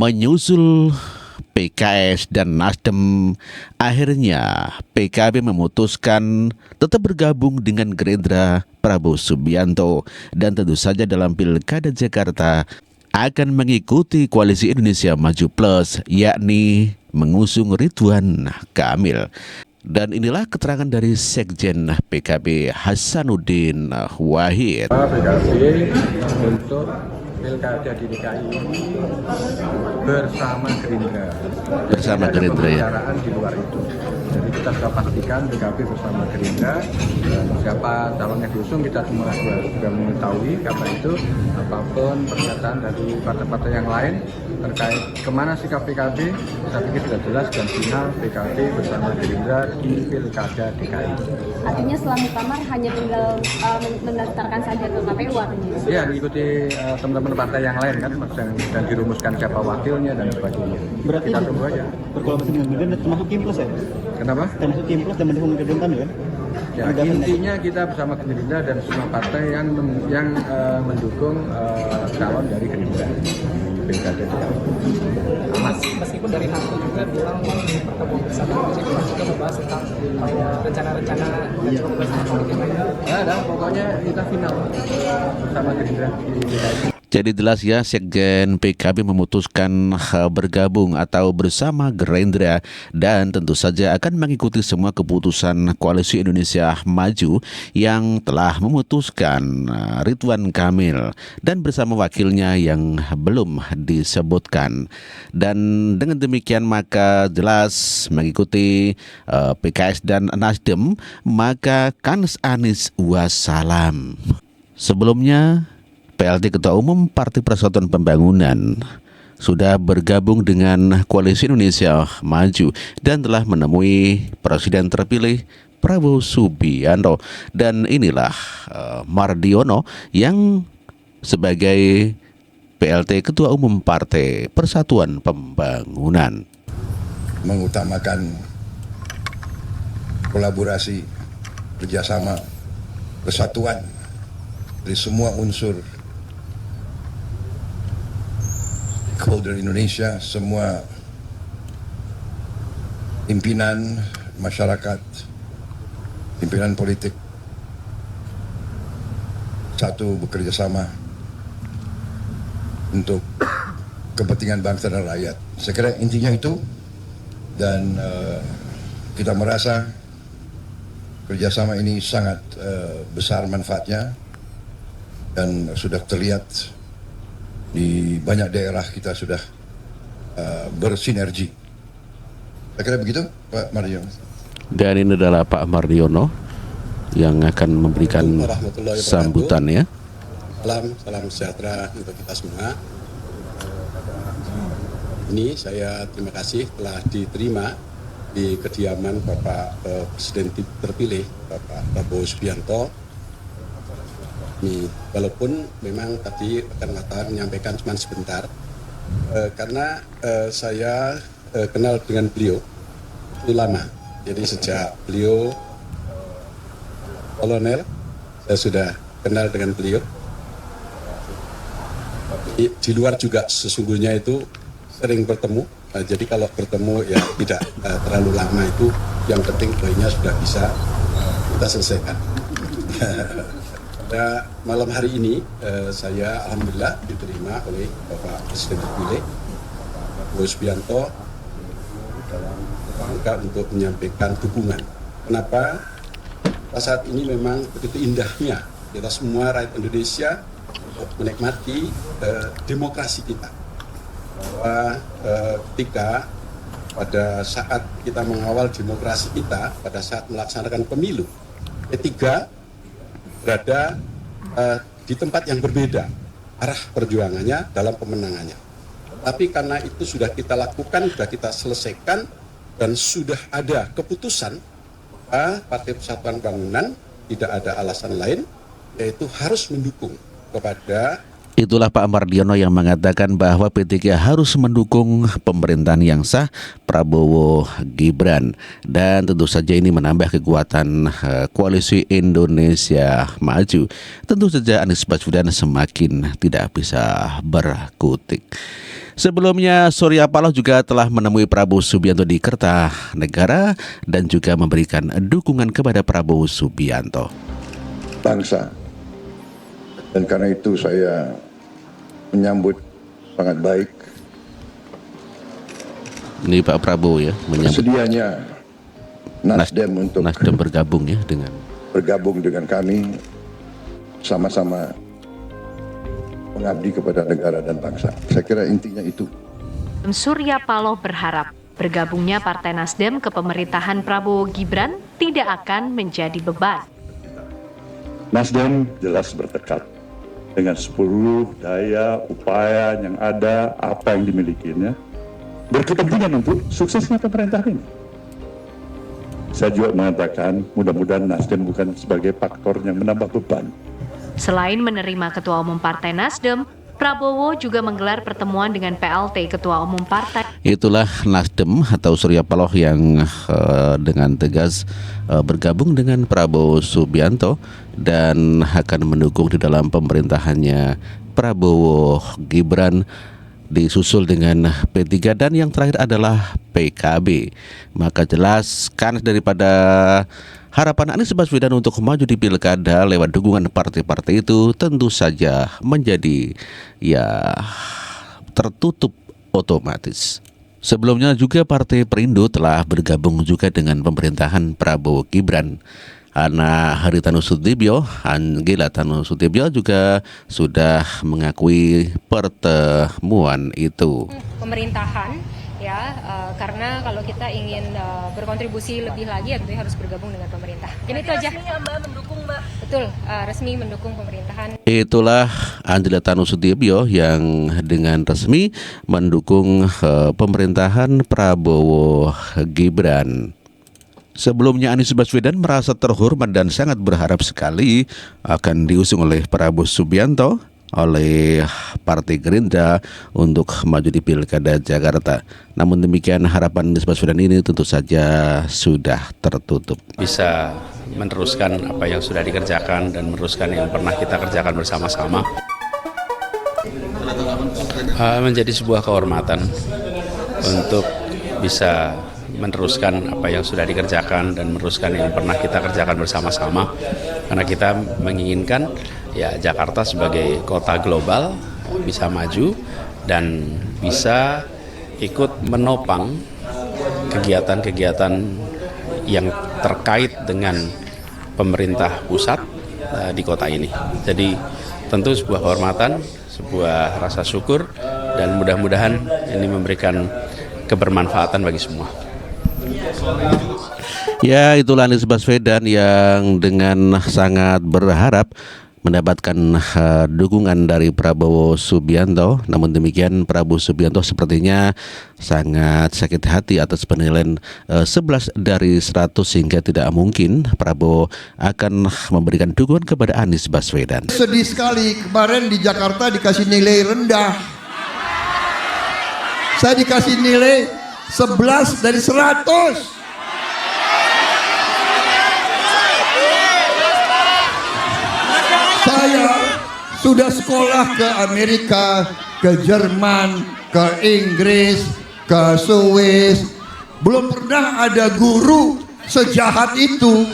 Menyusul PKS dan Nasdem, akhirnya PKB memutuskan tetap bergabung dengan Gerindra Prabowo Subianto dan tentu saja dalam Pilkada Jakarta akan mengikuti Koalisi Indonesia Maju Plus, yakni mengusung Ridwan Kamil. Dan inilah keterangan dari Sekjen PKB Hasanuddin Wahid. PKB untuk Pilkada di DKI bersama Gerindra. Bersama Gerindra ya. Pembicaraan di luar itu. Jadi kita sudah pastikan PKB bersama Gerindra. Dan siapa calonnya diusung kita semua sudah mengetahui. Karena itu apapun pernyataan dari partai-partai yang lain terkait kemana sikap PKB, saya pikir sudah jelas dan final PKB bersama Gerindra di Pilkada DKI. Artinya setelah muktamar hanya tinggal mendaftarkan saja ke KPU artinya? Ya, mengikuti teman-teman partai yang lain kan dan dirumuskan siapa wakilnya dan sebagainya. Berarti kita tunggu aja. Berkolaborasi dengan Gerindra termasuk Kim Plus ya? Kenapa? Termasuk Kim Plus dan mendukung Gerindra kan? Ya, intinya kita bersama Gerindra dan semua partai yang mendukung calon dari Gerindra. Pilkada Mas, meskipun dari Hasto juga bilang pertemuan bersama juga membahas tentang rencana-rencana bersama politik lainnya. Ada, pokoknya kita final bersama Gerindra di DKI. Jadi jelas ya, Sekjen PKB memutuskan bergabung atau bersama Gerindra dan tentu saja akan mengikuti semua keputusan Koalisi Indonesia Maju yang telah memutuskan Ridwan Kamil dan bersama wakilnya yang belum disebutkan. Dan dengan demikian maka jelas mengikuti PKS dan Nasdem, maka kans Anies wassalam. Sebelumnya PLT Ketua Umum Partai Persatuan Pembangunan sudah bergabung dengan Koalisi Indonesia Maju dan telah menemui Presiden terpilih Prabowo Subianto. Dan inilah Mardiono yang sebagai PLT Ketua Umum Partai Persatuan Pembangunan. Mengutamakan kolaborasi, kerjasama, persatuan dari semua unsur stakeholder Indonesia, semua pimpinan masyarakat, pimpinan politik, satu bekerja sama untuk kepentingan bangsa dan rakyat. Saya kira intinya itu, dan kita merasa kerjasama ini sangat besar manfaatnya dan sudah terlihat di banyak daerah kita sudah bersinergi. Saya kira begitu, Pak Mardiono. Dan ini adalah Pak Mardiono yang akan memberikan sambutan ya. Salam sejahtera untuk kita semua. Ini saya terima kasih telah diterima di kediaman Bapak Presiden terpilih Bapak Prabowo Subianto. Ini, walaupun memang tadi rekan wartawan menyampaikan cuma sebentar, karena saya kenal dengan beliau itu lama. Jadi sejak beliau kolonel, saya sudah kenal dengan beliau. Di luar juga sesungguhnya itu sering bertemu. Jadi kalau bertemu ya tidak terlalu lama itu, yang penting poinnya sudah bisa kita selesaikan. Pada malam hari ini saya alhamdulillah diterima oleh Bapak Presiden terpilih Prabowo Subianto dalam rangka untuk menyampaikan dukungan. Kenapa? Pada saat ini memang begitu indahnya kita semua rakyat Indonesia untuk menikmati demokrasi kita. Bahwa ketika pada saat kita mengawal demokrasi kita, pada saat melaksanakan pemilu, ketiga berada di tempat yang berbeda arah perjuangannya dalam pemenangannya. Tapi karena itu sudah kita lakukan, sudah kita selesaikan, dan sudah ada keputusan Partai Persatuan Pembangunan tidak ada alasan lain, yaitu harus mendukung kepada. Itulah Pak Mardiono yang mengatakan bahwa P3 harus mendukung pemerintahan yang sah Prabowo Gibran. Dan tentu saja ini menambah kekuatan Koalisi Indonesia Maju. Tentu saja Anies Baswedan semakin tidak bisa berkutik. Sebelumnya Surya Paloh juga telah menemui Prabowo Subianto di Kertanegara dan juga memberikan dukungan kepada Prabowo Subianto. Bangsa. Dan karena itu saya menyambut sangat baik Ini Pak Prabowo ya menyambut sedianya Nasdem untuk Nasdem bergabung ya bergabung dengan kami, sama-sama mengabdi kepada negara dan bangsa. Saya kira intinya itu. Surya Paloh berharap bergabungnya Partai Nasdem ke pemerintahan Prabowo Gibran tidak akan menjadi beban. Nasdem jelas bertekad dengan seluruh daya, upaya yang ada, apa yang dimilikinya, berkepentingan untuk suksesnya pemerintahan ini. Saya juga mengatakan mudah-mudahan Nasdem bukan sebagai faktor yang menambah beban. Selain menerima Ketua Umum Partai Nasdem, Prabowo juga menggelar pertemuan dengan PLT Ketua Umum Partai. Itulah Nasdem atau Surya Paloh yang dengan tegas bergabung dengan Prabowo Subianto dan akan mendukung di dalam pemerintahannya Prabowo Gibran, disusul dengan P3 dan yang terakhir adalah PKB. Maka jelas kan daripada harapan Anies Baswedan untuk maju di pilkada lewat dukungan partai-partai itu tentu saja menjadi tertutup otomatis. Sebelumnya juga Partai Perindo telah bergabung juga dengan pemerintahan Prabowo Gibran. Ana Haritanu Sudibyo, Anggila Tanu Sudibyo juga sudah mengakui pertemuan itu. Pemerintahan karena kalau kita ingin berkontribusi lebih lagi tentunya harus bergabung dengan pemerintah. Jadi itu aja. Resmi Mbak mendukung Mbak. Betul, resmi mendukung pemerintahan. Itulah Anggila Tanu Sudibyo yang dengan resmi mendukung pemerintahan Prabowo Gibran. Sebelumnya Anies Baswedan merasa terhormat dan sangat berharap sekali akan diusung oleh Prabowo Subianto oleh Partai Gerindra untuk maju di Pilkada Jakarta. Namun demikian harapan Anies Baswedan ini tentu saja sudah tertutup. Bisa meneruskan apa yang sudah dikerjakan dan meneruskan yang pernah kita kerjakan bersama-sama. Menjadi sebuah kehormatan untuk bisa meneruskan apa yang sudah dikerjakan dan meneruskan yang pernah kita kerjakan bersama-sama, karena kita menginginkan Jakarta sebagai kota global bisa maju dan bisa ikut menopang kegiatan-kegiatan yang terkait dengan pemerintah pusat di kota ini. Jadi tentu sebuah kehormatan, sebuah rasa syukur, dan mudah-mudahan ini memberikan kebermanfaatan bagi semua. Ya, itulah Anies Baswedan yang dengan sangat berharap mendapatkan dukungan dari Prabowo Subianto. Namun demikian Prabowo Subianto sepertinya sangat sakit hati atas penilaian 11 dari 100 sehingga tidak mungkin Prabowo akan memberikan dukungan kepada Anies Baswedan. Sedih sekali kemarin di Jakarta dikasih nilai rendah. Saya dikasih nilai 11 dari 100. Saya sudah sekolah ke Amerika, ke Jerman, ke Inggris, ke Swiss. Belum pernah ada guru sejahat itu.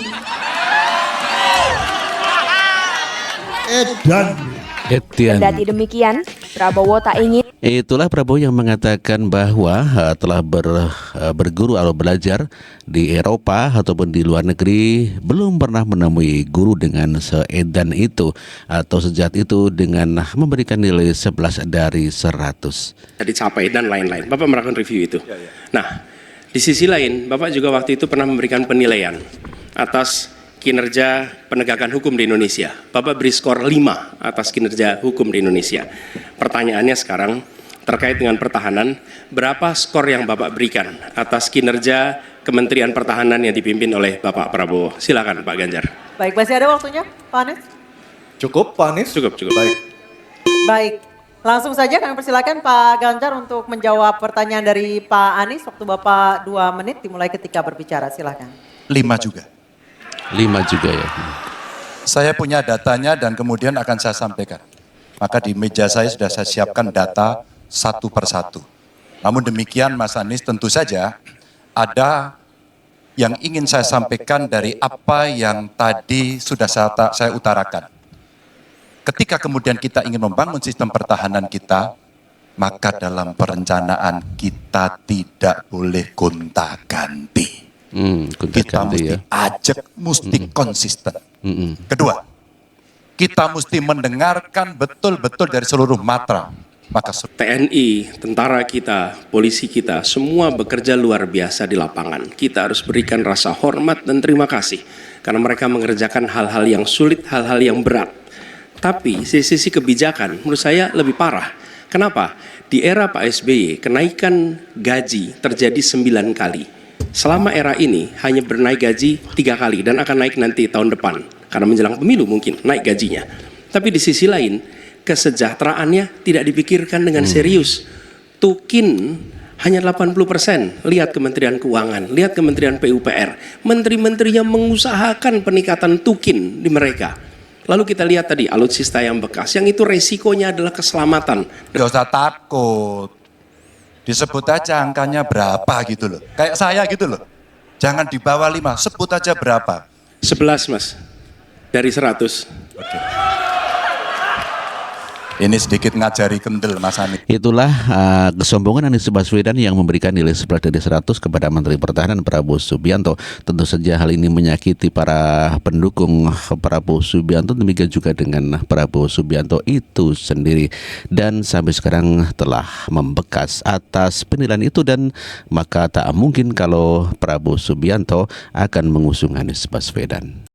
Kendati demikian, Prabowo tak ingin. Itulah Prabowo yang mengatakan bahwa telah berguru atau belajar di Eropa ataupun di luar negeri, belum pernah menemui guru dengan seedan itu atau sejahat itu dengan memberikan nilai 11 dari 100. Dicapai dan lain-lain. Bapak melakukan review itu. Nah, di sisi lain, Bapak juga waktu itu pernah memberikan penilaian atas kinerja penegakan hukum di Indonesia. Bapak beri skor 5 atas kinerja hukum di Indonesia. Pertanyaannya sekarang terkait dengan pertahanan, berapa skor yang Bapak berikan atas kinerja Kementerian Pertahanan yang dipimpin oleh Bapak Prabowo? Silakan Pak Ganjar. Baik, masih ada waktunya Pak Anies? Cukup Pak Anies? Cukup. Baik, langsung saja kami persilakan Pak Ganjar untuk menjawab pertanyaan dari Pak Anies. Waktu Bapak 2 menit dimulai ketika berbicara, silakan. 5 juga. 5 juga ya. Saya punya datanya dan kemudian akan saya sampaikan. Maka di meja saya sudah saya siapkan data satu persatu. Namun demikian Mas Anies, tentu saja ada yang ingin saya sampaikan dari apa yang tadi sudah saya utarakan. Ketika kemudian kita ingin membangun sistem pertahanan kita, maka dalam perencanaan kita tidak boleh gonta-ganti. Kita mesti ajak, mesti konsisten. Kedua, kita mesti mendengarkan betul-betul dari seluruh matra. Maka TNI, tentara kita, polisi kita, semua bekerja luar biasa di lapangan. Kita harus berikan rasa hormat dan terima kasih karena mereka mengerjakan hal-hal yang sulit, hal-hal yang berat. Tapi sisi kebijakan menurut saya lebih parah. Kenapa? Di era Pak SBY, kenaikan gaji terjadi 9 kali. Selama era ini hanya bernaik gaji 3 kali dan akan naik nanti tahun depan. Karena menjelang pemilu mungkin naik gajinya. Tapi di sisi lain, kesejahteraannya tidak dipikirkan dengan serius. Tukin hanya 80%. Lihat Kementerian Keuangan, lihat Kementerian PUPR. Menteri-menterinya mengusahakan peningkatan tukin di mereka. Lalu kita lihat tadi alutsista yang bekas, yang itu resikonya adalah keselamatan. Gak usah takut. Disebut aja angkanya berapa gitu loh. Kayak saya gitu loh. Jangan di bawah 5, sebut aja berapa. 11 Mas, dari 100. Oke. Ini sedikit ngajari kendel Mas Anies. Itulah kesombongan Anies Baswedan yang memberikan nilai 11 dari 100 kepada Menteri Pertahanan Prabowo Subianto. Tentu saja hal ini menyakiti para pendukung Prabowo Subianto, demikian juga dengan Prabowo Subianto itu sendiri. Dan sampai sekarang telah membekas atas penilaian itu, dan maka tak mungkin kalau Prabowo Subianto akan mengusung Anies Baswedan.